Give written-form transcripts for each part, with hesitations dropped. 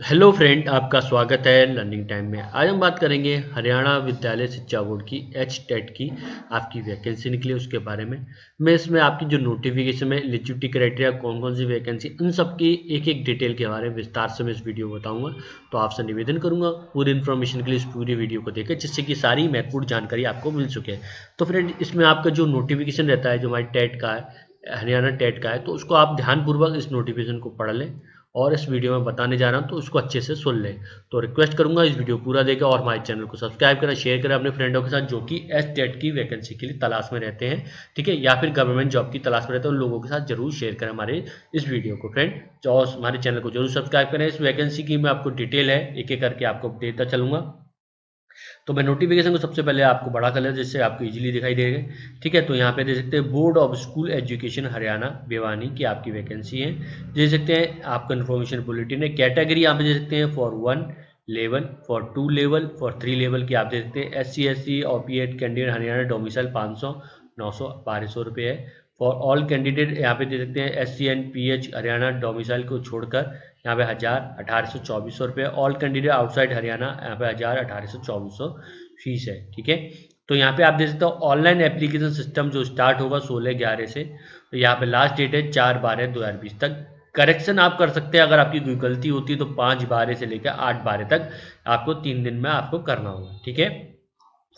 Hello friend, आपका स्वागत है लर्निंग टाइम में। आज हम बात करेंगे हरियाणा विद्यालय शिक्षा बोर्ड की एच टेट की आपकी वैकेंसी निकली उसके बारे में। मैं इसमें आपकी जो नोटिफिकेशन में एलिजिबिलिटी क्राइटेरिया कौन कौन सी वैकेंसी उन सब की एक एक डिटेल के बारे में विस्तार से मैं इस वीडियो में बताऊंगा। तो आपसे निवेदन करूंगा पूरी इन्फॉर्मेशन के लिए इस पूरी वीडियो को देखें जिससे कि सारी महत्वपूर्ण जानकारी आपको मिल सके। तो फ्रेंड, इसमें आपका जो नोटिफिकेशन रहता है जो हमारी टेट का है, हरियाणा टेट का है, तो उसको आप ध्यानपूर्वक इस नोटिफिकेशन को पढ़ लें और इस वीडियो में बताने जा रहा हूँ तो उसको अच्छे से सुन लें। तो रिक्वेस्ट करूंगा इस वीडियो पूरा देखें और हमारे चैनल को सब्सक्राइब करें, शेयर करें अपने फ्रेंडों के साथ जो कि एच टेट की वैकेंसी के लिए तलाश में रहते हैं, ठीक है, या फिर गवर्नमेंट जॉब की तलाश में रहते हैं, उन लोगों के साथ जरूर शेयर करें हमारे इस वीडियो को फ्रेंड। और हमारे चैनल को जरूर सब्सक्राइब करें। इस वैकेंसी की मैं आपको डिटेल है एक एक करके आपको देता चलूंगा। तो मैं नोटिफिकेशन को सबसे पहले आपको बड़ा कर लें जिससे आपको इजीली दिखाई देगा, ठीक है। तो यहाँ पे देख सकते हैं board of school education Haryana Bhiwani की आपकी वैकेंसी है। देख सकते हैं आपका इन्फॉर्मेशन बुलेटिन है। कैटेगरी यहाँ पे देख सकते हैं for 1 level, for 2 level, for 3 level की आप देख सकते हैं। SC ST OPED candidate Haryana domicile 500 900 1200 रुपये है। फॉर ऑल कैंडिडेट यहाँ पे देख सकते हैं SC and PH Haryana domicile को छोड़कर यहाँ पे 1824 रुपये। ऑल कैंडिडेट आउटसाइड हरियाणा यहाँ पे 1824 फीस है, ठीक है। तो यहाँ पे आप देख सकते हो ऑनलाइन एप्लीकेशन सिस्टम जो स्टार्ट होगा 16/11 से। तो यहाँ पे लास्ट डेट है 4/12/2020 तक। करेक्शन आप कर सकते हैं अगर आपकी कोई गलती होती है तो 5/12 से लेकर 8/12 तक आपको 3 दिन में आपको करना होगा, ठीक है,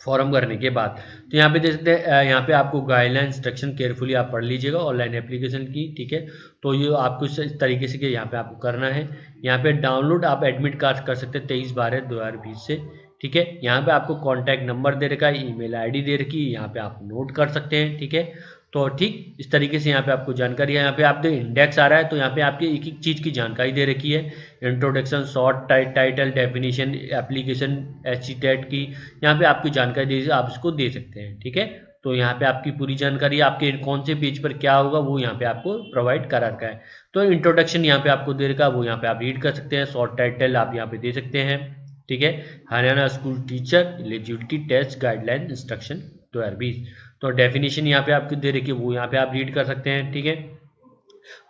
फॉर्म भरने के बाद। तो यहाँ पे देख सकते हैं यहाँ पे आपको गाइडलाइन इंस्ट्रक्शन केयरफुली आप पढ़ लीजिएगा ऑनलाइन एप्लीकेशन की, ठीक है। तो ये आपको इस तरीके से कि यहाँ पे आपको करना है। यहाँ पे डाउनलोड आप एडमिट कार्ड कर सकते हैं 23/12/2020 से, ठीक है। यहाँ पे आपको कॉन्टैक्ट नंबर दे रखा है, ईमेल आईडी दे रखी है, यहाँ पे आप नोट कर सकते हैं, ठीक है। तो ठीक इस तरीके से यहाँ पे आपको जानकारी है। यहाँ पे आपके इंडेक्स आ रहा है तो यहाँ पे आपकी एक एक चीज़ की जानकारी दे रखी है। Introduction, short title, definition, application HTET की यहाँ पे आपकी जानकारी दे आप इसको दे सकते हैं, ठीक है। तो यहाँ पे आपकी पूरी जानकारी आपके कौन से पेज पर क्या होगा वो यहाँ पे आपको प्रोवाइड करा रखा है। तो इंट्रोडक्शन यहाँ पे आपको दे रखा है वो यहाँ पे आप रीड कर सकते हैं। शॉर्ट टाइटल आप यहाँ पे दे सकते हैं, ठीक है। Haryana school teacher eligibility test guideline instruction 2020। तो डेफिनेशन यहाँ पे आपको दे रखी है वो यहाँ पे आप रीड कर सकते हैं, ठीक है।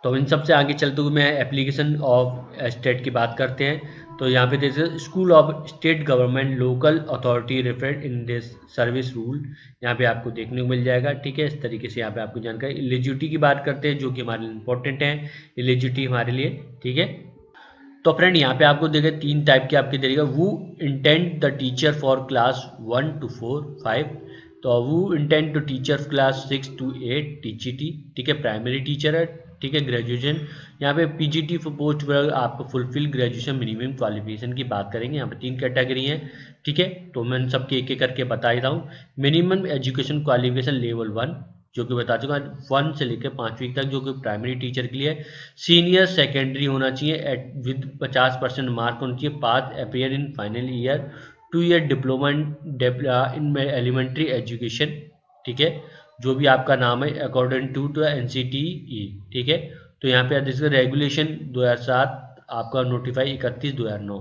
तो इन सबसे आगे चलते हुए मैं एप्लीकेशन ऑफ स्टेट की बात करते हैं। तो यहाँ पे जैसे school of state government local authority referred in this service rule यहाँ पे आपको देखने को मिल जाएगा, ठीक है। इस तरीके से यहाँ पे आपको जानकारी। एलिजिबिलिटी की बात करते हैं जो कि हमारे लिए इंपॉर्टेंट है, एलिजिबिलिटी हमारे लिए, ठीक है। तो फ्रेंड यहाँ पे आपको देखें 3 टाइप के आपके देगा। वो intent the teacher for class 1 to 4 5। तो वो intent to teacher class 6 to 8 TGT, ठीक है, प्राइमरी टीचर है, ठीक है। ग्रेजुएशन यहाँ पे PGT फॉर पोस्ट पर आपको फुलफिल ग्रेजुएशन मिनिमम क्वालिफिकेशन की बात करेंगे। यहाँ पे 3 कैटेगरी हैं, ठीक है। तो मैं सबके एक एक करके बता ही रहा हूँ। मिनिमम एजुकेशन क्वालिफिकेशन लेवल 1 जो कि बता चुका 1 से लेकर 5वीं तक जो कि प्राइमरी टीचर के लिए है। सीनियर सेकेंडरी होना चाहिए एट विद 50% मार्क होना चाहिए। Passed appear in final year 2 year diploma in elementary education, ठीक है, जो भी आपका नाम है अकॉर्डिंग टू NCTE, ठीक है। तो यहाँ पे जैसे रेगुलेशन 2007 आपका नोटिफाई 31/2009,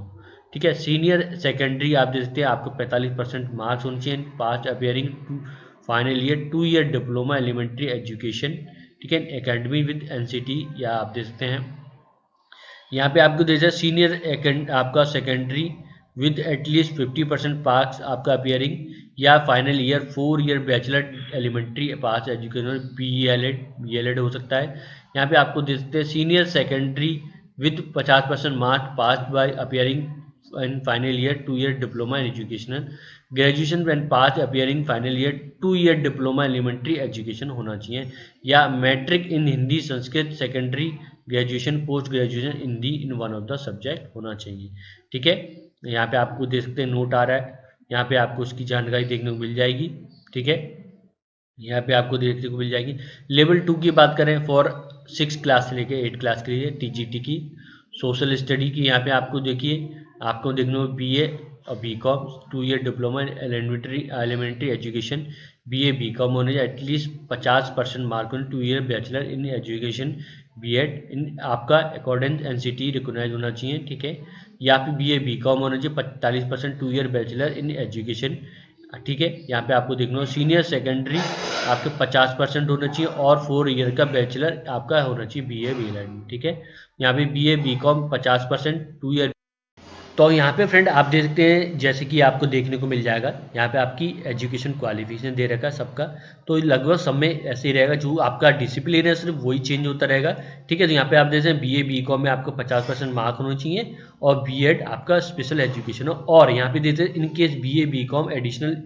ठीक है। सीनियर सेकेंडरी आप देख सकते हैं आपको 45% मार्क्स होने चाहिए। Passed appearing to final year 2 year diploma elementary education, ठीक है, एकेडमी विद NCT या आप देख सकते हैं। यहाँ पे आपको जैसे सीनियर आपका सेकेंडरी विद एटलीस्ट 50% पास आपका अपियरिंग या final year 4 year bachelor elementary pass education BELED हो सकता है। यहाँ पे आपको देखते हैं senior secondary with 50% marks pass by appearing in final year 2 year diploma in educational graduation and pass appearing final year 2 year diploma elementary education होना चाहिए या matric in Hindi Sanskrit secondary graduation post graduation Hindi in one of the subject होना चाहिए, ठीक है। यहाँ पे आपको देख सकते हैं नोट आ रहा है, यहाँ पे आपको उसकी जानकारी देखने को मिल जाएगी, ठीक है। यहाँ पे आपको देखने को मिल जाएगी। लेवल 2 की बात करें फॉर 6 क्लास से लेकर 8 क्लास के लिए TGT की। सोशल स्टडी की यहाँ पे आपको देखिए आपको देखने को BA और BCom 2 year diploma elementary education BA BCom होने at least 50% mark on 2 year bachelor in education BEd in आपका अकॉर्डिंग NCT रिकोगनाइज होना चाहिए, ठीक है। या फिर BA BCom होना चाहिए 45% 2 ईयर बैचलर इन एजुकेशन, ठीक है। यहाँ पे आपको देखना हो सीनियर सेकेंडरी आपके 50% होना चाहिए और 4 ईयर का बैचलर आपका होना चाहिए BA BLED, ठीक है। यहाँ पे BA BCom 50% 2 ईयर तो यहाँ पे फ्रेंड आप देख सकते हैं जैसे कि आपको देखने को मिल जाएगा, यहाँ पे आपकी एजुकेशन क्वालिफिकेशन दे रखा है सबका। तो लगभग सब में ऐसे ही रहेगा, जो आपका डिसिप्लिन है सिर्फ वही चेंज होता रहेगा। ठीक है, तो यहाँ पे आप देख रहे हैं BA BCom में आपको 50% मार्क होने चाहिए, और B.Ed आपका स्पेशल एजुकेशन हो। और यहाँ पे देते हैं in case BA BCom additional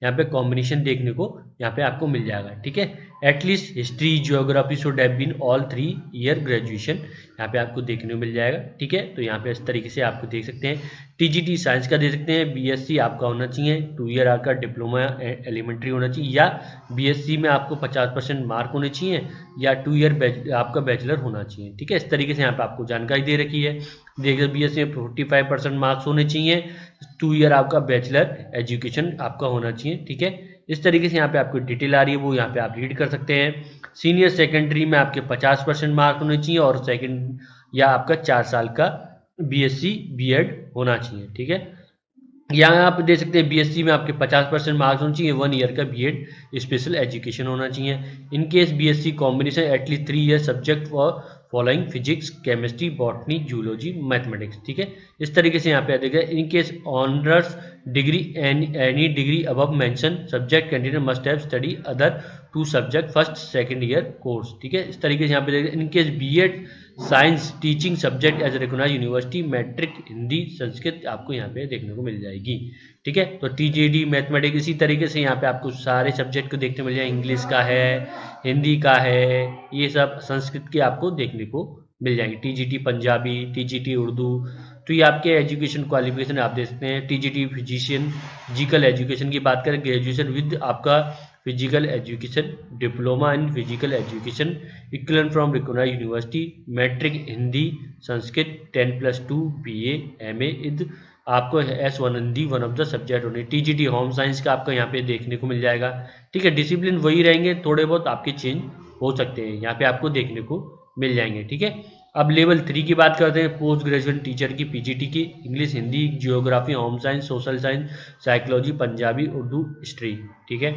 यहाँ पे कॉम्बिनेशन देखने को यहाँ पे आपको मिल जाएगा। ठीक है, at least history geography should have been all 3 year graduation यहाँ पे आपको देखने को मिल जाएगा। ठीक है, तो यहाँ पे इस तरीके से आपको देख सकते हैं। TGT साइंस का दे सकते हैं, BSc आपका होना चाहिए, 2 ईयर आपका डिप्लोमा एलिमेंट्री होना चाहिए, या BSc में आपको 50% मार्क होने चाहिए, या 2 ईयर आपका बैचलर होना चाहिए। ठीक है, इस तरीके से यहाँ पे आपको जानकारी दे रखी है। देखिए BSc में 45% मार्क्स होने चाहिए, 2 ईयर आपका बैचलर एजुकेशन आपका होना चाहिए। ठीक है, इस तरीके से यहाँ पे आपको डिटेल आ रही है, वो यहाँ पे आप रीड कर सकते हैं। सीनियर सेकेंडरी में आपके 50% मार्क होने चाहिए, और सेकंड या आपका 4 साल का BSc B.Ed होना चाहिए। ठीक है, यहाँ आप दे सकते हैं BSc में आपके 50% मार्क्स होने चाहिए, 1 ईयर का B.Ed स्पेशल एजुकेशन होना चाहिए। In case BSc combination at least 3 year subject for following physics, chemistry, botany, zoology, mathematics. ठीक है, इस तरीके से यहाँ पे देखिए in case honours degree any degree above mention subject candidate must have study other 2 subject first second year course. ठीक है, इस तरीके से यहाँ पे देखिए in case B.Ed science teaching subject as recognised university, matric, Hindi, Sanskrit आपको यहाँ पे देखने को मिल जाएगी। ठीक है, तो TGD मैथमेटिक्स इसी तरीके से यहाँ पे आपको सारे सब्जेक्ट को देखने को मिल जाए, इंग्लिश का है, हिंदी का है, ये सब संस्कृत के आपको देखने को मिल जाएंगे। TGT Punjabi, TGT Urdu. तो ये आपके एजुकेशन क्वालिफिकेशन आप देख सकते हैं। TGT फिजिशियन फिजिकल एजुकेशन की बात करें, ग्रेजुएशन विद आपका physical education, diploma in physical education equivalent from recognised university, matric Hindi Sanskrit 10+2 BA MA इद आपको S1 Hindi one of the subject होने। TGT होम साइंस का आपका यहाँ पे देखने को मिल जाएगा। ठीक है, डिसिप्लिन वही रहेंगे, थोड़े बहुत आपके चेंज हो सकते हैं, यहाँ पे आपको देखने को मिल जाएंगे। ठीक है, अब लेवल 3 की बात करते हैं, पोस्ट ग्रेजुएशन टीचर की, PGT की, English, Hindi, geography, home science, social science, psychology, Punjabi, Urdu, history. ठीक है,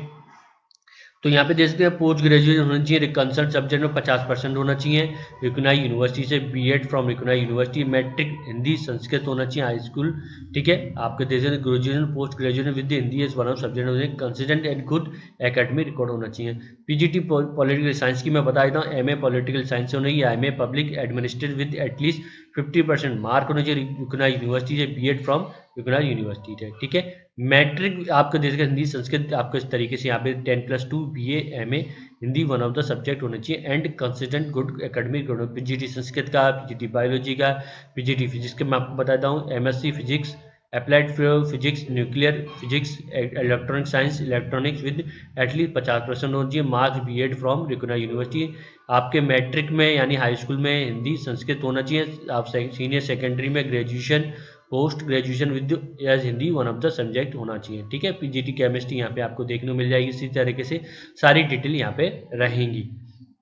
तो यहाँ पे देख सकते हैं पोस्ट ग्रेजुएशन होना चाहिए, कंसर्न सब्जेक्ट में 50% होना चाहिए, रिकॉग्नाइज्ड यूनिवर्सिटी से, B.Ed from recognised university, matric Hindi Sanskrit होना चाहिए, हाई स्कूल। ठीक है, आपके देश में graduation post graduation with Hindi as one of subject होने, consistent and good academic record होना चाहिए। PGT पॉलिटिकल साइंस की मैं बता देता हूँ, MA पॉलिटिकल साइंस से होने, MA public administration with at least 50% mark होना चाहिए, रिकॉग्नाइज्ड यूनिवर्सिटी से, B.Ed फ्रॉम रिकॉग्नाइज्ड यूनिवर्सिटी है। ठीक है, मैट्रिक आपका देश का हिंदी संस्कृत आपको इस तरीके से यहाँ पे 10+2 BA MA Hindi one of the subject होना चाहिए, and consistent good academic. PGT Sanskrit का, PGT बायोलॉजी का, PGT फिजिक्स का मैं आपको बताता हूँ, MSc physics, applied physics, nuclear physics, electronic science, electronics with at least 50% होना चाहिए, marks B.Ed from recognised university. आपके मैट्रिक में यानी हाई स्कूल में हिंदी संस्कृत होना चाहिए, आप सीनियर सेकेंडरी में graduation post graduation with as Hindi one of the subject होना चाहिए। ठीक है, PGT केमिस्ट्री यहाँ पे आपको देखने को मिल जाएगी, इसी तरीके से सारी डिटेल यहाँ पे रहेंगी।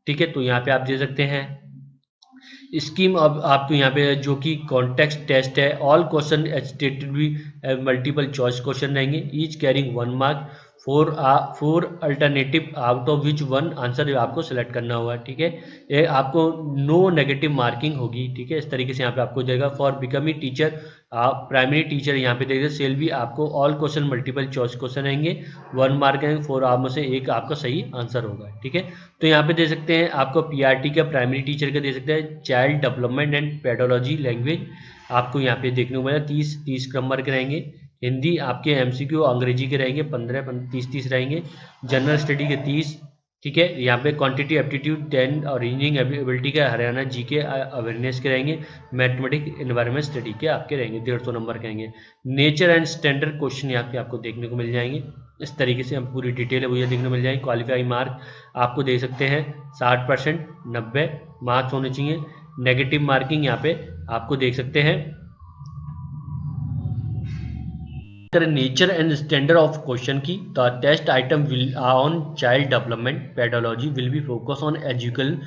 ठीक है, तो यहाँ पे आप दे सकते हैं स्कीम। अब आपको यहाँ पे जो कि कॉन्टेक्स्ट टेस्ट है, ऑल क्वेश्चन स्टेटेड भी मल्टीपल चॉइस क्वेश्चन रहेंगे, each carrying 1 mark, four alternative out of which one answer आपको सेलेक्ट करना होगा। ठीक है, ये आपको नो नेगेटिव मार्किंग होगी। ठीक है, इस तरीके से यहाँ पे आपको देगा। फॉर बिकमिंग टीचर, आप प्राइमरी टीचर यहाँ पे देखिए सेल भी आपको all question multiple choice question रहेंगे, 1 मार्क है, 4 आप में से एक आपका सही आंसर होगा। ठीक है, तो यहाँ पे दे सकते हैं आपको PRT का प्राइमरी टीचर का दे सकते हैं, child development and pedology language आपको यहाँ पे देखने को मिलेगा, 30 नंबर के रहेंगे। हिंदी आपके MCQ अंग्रेजी के रहेंगे 15 30 रहेंगे, जनरल स्टडी के 30। ठीक है, यहाँ पे क्वांटिटी एप्टीट्यूड 10 और रीजनिंग एबिलिटी के, हरियाणा GK अवेयरनेस के रहेंगे, मैथमेटिक्स एनवायरनमेंट स्टडी के आपके रहेंगे 150 नंबर के रहेंगे। नेचर एंड स्टैंडर्ड क्वेश्चन यहाँ पे आपको देखने को मिल जाएंगे, इस तरीके से हम पूरी डिटेल है वो ये देखने को मिल जाएगी। क्वालिफाई मार्क आपको दे सकते हैं 60%, 90 मार्क्स होने चाहिए। नेगेटिव मार्किंग यहाँ पे आपको देख सकते हैं। Nature and standard of question की, the test item will on child development pedagogy will be focus on एजुकल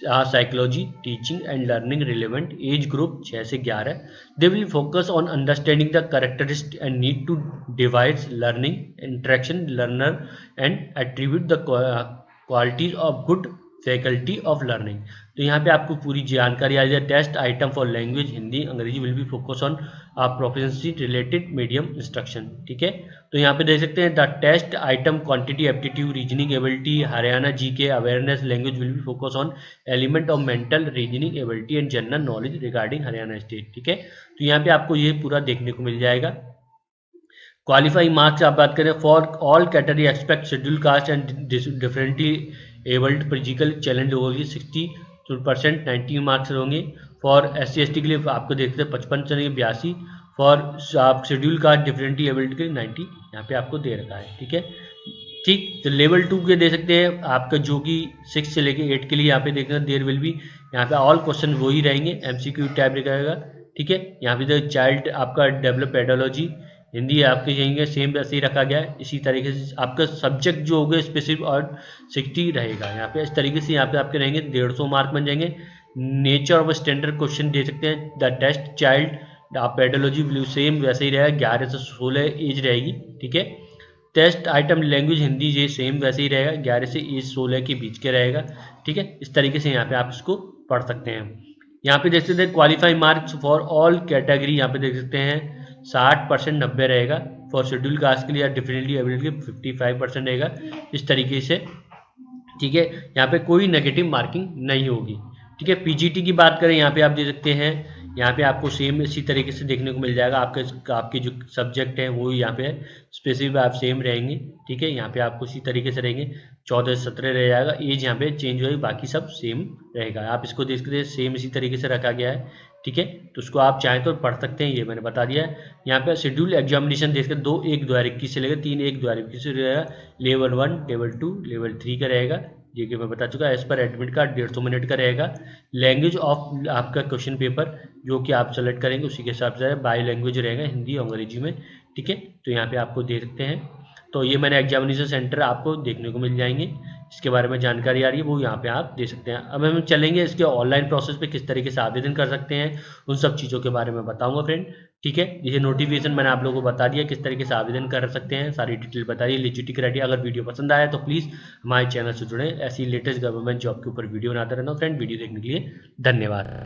psychology teaching and learning relevant age group 6 से 11। They will focus on understanding the characteristic and need to devise learning interaction learner and attribute the qualities of good faculty of learning. तो यहाँ पे आपको पूरी जानकारी आ जाए। Test item for language Hindi अंग्रेजी will be focus on proficiency related medium instruction, ठीक है। तो यहाँ पे देख सकते हैं the test item quantity aptitude reasoning ability Haryana GK awareness language will be focus on element of mental reasoning ability and general knowledge regarding Haryana state, ठीक है। तो यहाँ पे आपको ये पूरा देखने को मिल जाएगा। क्वालिफाइंग मार्क्स आप बात करें for all category expect schedule caste and differently abled physical challenge होगी 60% 90 मार्क्स होंगे। फॉर SC ST के लिए आपको देखते हैं 55 चलेंगे 82। फॉर आप शेड्यूल कास्ट डिफरेंटली एबल्ड के लिए 90 यहाँ पे आपको दे रखा है, ठीक है। ठीक, तो लेवल 2 के दे सकते हैं आपका जो कि 6 से लेके 8 के लिए यहाँ पे देखना देर विल भी यहाँ पे ऑल क्वेश्चन वही रहेंगे, MCQ टाइप रहेगा, ठीक है। यहाँ पे चाइल्ड आपका डेवलप पेडोलॉजी हिंदी आपके यहीं सेम वैसे ही रखा गया है। इसी तरीके से आपका सब्जेक्ट जो होगा स्पेसिफिक और 60 रहेगा यहाँ पे। इस तरीके से यहाँ पे आपके रहेंगे 150 मार्क बन जाएंगे। नेचर ऑफ स्टैंडर्ड क्वेश्चन दे सकते हैं। द टेस्ट चाइल्ड आप पेडोलॉजी ब्लू सेम वैसे ही रहेगा, 11 से 16 एज रहेगी, ठीक है। टेस्ट आइटम लैंग्वेज हिंदी ये सेम वैसे ही रहेगा, 11 से एज 16 के बीच के रहेगा, ठीक है। इस तरीके से यहाँ पे आप इसको पढ़ सकते हैं। यहाँ पे देख सकते हैं qualifying marks for all category यहाँ पे देख सकते हैं 60% 90 रहेगा। फॉर शेड्यूल कास्ट के लिए या डिफरेंटली एबिलिटी 55% रहेगा, इस तरीके से, ठीक है। यहाँ पे कोई नेगेटिव मार्किंग नहीं होगी, ठीक है। PGT की बात करें यहाँ पे आप दे सकते हैं, यहाँ पे आपको सेम इसी तरीके से देखने को मिल जाएगा। आपके जो सब्जेक्ट है वो यहाँ पे स्पेसिफिक आप सेम रहेंगे, ठीक है। यहाँ पे आपको इसी तरीके से रहेंगे 14 से 17 रह जाएगा। एज यहाँ पे चेंज होगी, बाकी सब सेम रहेगा। आप इसको देख सकते हैं सेम इसी तरीके से रखा गया है, ठीक है। तो उसको आप चाहें तो पढ़ सकते हैं, ये मैंने बता दिया है। यहाँ पे शेड्यूल एग्जामिनेशन देख सकते 2/1/2021 से लेकर 3/1/2021 से रहेगा। लेवल 1 लेवल 2 लेवल 3 का रहेगा, ये कि मैं बता चुका। As per admit card 150 minute का रहेगा। लैंग्वेज ऑफ आपका क्वेश्चन पेपर जो कि आप सेलेक्ट करेंगे उसी के हिसाब से बाई लैंग्वेज रहेगा, हिंदी अंग्रेजी में, ठीक है। तो यहाँ पे आपको दे सकते हैं। तो ये मैंने एग्जामिनेशन सेंटर आपको देखने को मिल जाएंगे, इसके बारे में जानकारी आ रही है वो यहाँ पे आप दे सकते हैं। अब हम चलेंगे इसके ऑनलाइन प्रोसेस पे किस तरीके से आवेदन कर सकते हैं, उन सब चीज़ों के बारे में बताऊंगा फ्रेंड, ठीक है। ये नोटिफिकेशन मैंने आप लोगों को बता दिया किस तरीके से आवेदन कर सकते हैं, सारी डिटेल बता दी। एलिजिबिलिटी क्राइटेरिया अगर वीडियो पसंद आया तो प्लीज़ हमारे चैनल से जुड़ें, ऐसी लेटेस्ट गवर्नमेंट जॉब के ऊपर वीडियो बनाता रहना हूं फ्रेंड। वीडियो देखने के लिए धन्यवाद।